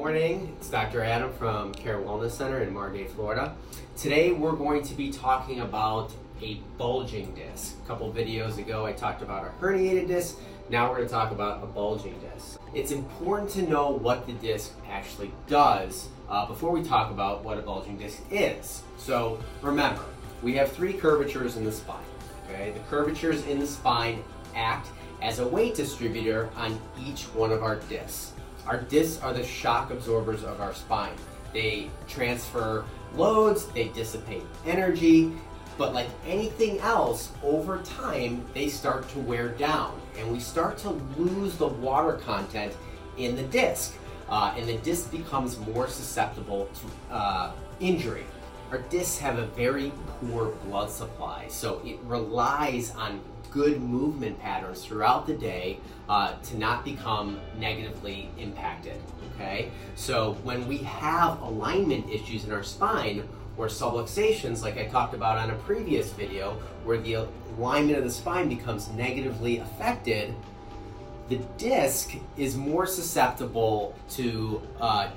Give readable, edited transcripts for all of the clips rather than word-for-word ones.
morning. It's Dr. Adam from Care Wellness Center in Margate, Florida. Today we're going to be talking about a bulging disc. A couple videos ago I talked about a herniated disc. Now we're going to talk about a bulging disc. It's important to know what the disc actually does before we talk about what a bulging disc is. So remember, we have three curvatures in the spine. Okay? The curvatures in the spine act as a weight distributor on each one of our discs. Our discs are the shock absorbers of our spine. They transfer loads, they dissipate energy, but like anything else, over time, they start to wear down and we start to lose the water content in the disc. And the disc becomes more susceptible to injury. Our discs have a very poor blood supply, so it relies on good movement patterns throughout the day to not become negatively impacted, okay? So when we have alignment issues in our spine or subluxations, like I talked about on a previous video, where the alignment of the spine becomes negatively affected, the disc is more susceptible to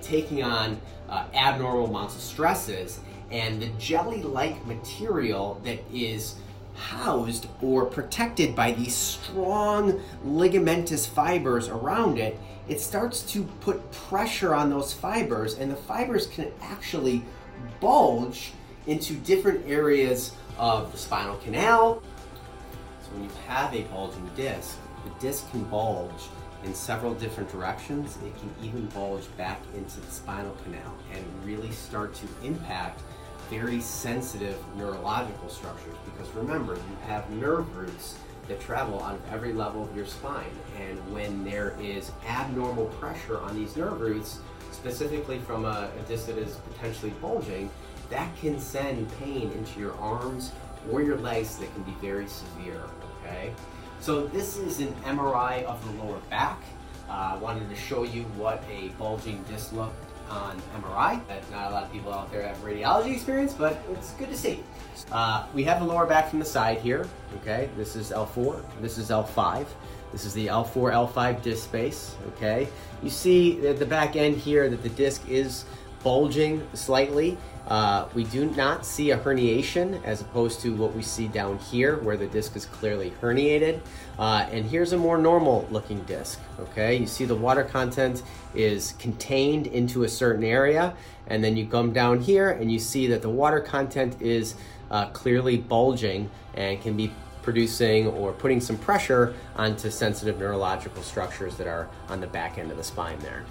taking on abnormal amounts of stresses, and the jelly-like material that is housed or protected by these strong ligamentous fibers around it, it starts to put pressure on those fibers, and the fibers can actually bulge into different areas of the spinal canal. So when you have a bulging disc, the disc can bulge in several different directions. It can even bulge back into the spinal canal and really start to impact very sensitive neurological structures, because remember, you have nerve roots that travel out of every level of your spine, and when there is abnormal pressure on these nerve roots, specifically from a disc that is potentially bulging, that can send pain into your arms or your legs that can be very severe, okay? So this is an MRI of the lower back. I wanted to show you what a bulging disc looked on MRI. Not a lot of people out there have radiology experience, but it's good to see. We have the lower back from the side here, okay? This is L4, this is L5. This is the L4, L5 disc space, okay? You see at the back end here that the disc is bulging slightly. We do not see a herniation as opposed to what we see down here where the disc is clearly herniated. And here's a more normal looking disc, okay? You see the water content is contained into a certain area, and then you come down here and you see that the water content is clearly bulging and can be producing or putting some pressure onto sensitive neurological structures that are on the back end of the spine there.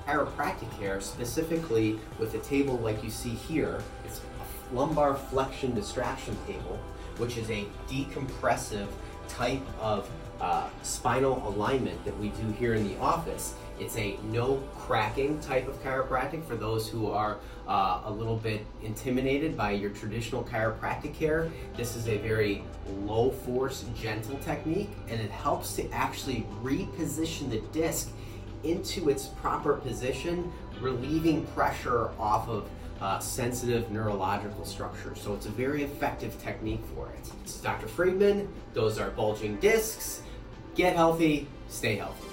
Chiropractic care, specifically with a table like you see here, it's a lumbar flexion distraction table, which is a decompressive type of spinal alignment that we do here in the office. It's a no cracking type of chiropractic for those who are a little bit intimidated by your traditional chiropractic care. This is a very low force, gentle technique, and it helps to actually reposition the disc into its proper position, relieving pressure off of sensitive neurological structures. So it's a very effective technique for it. This is Dr. Friedman. Those are bulging discs. Get healthy, stay healthy.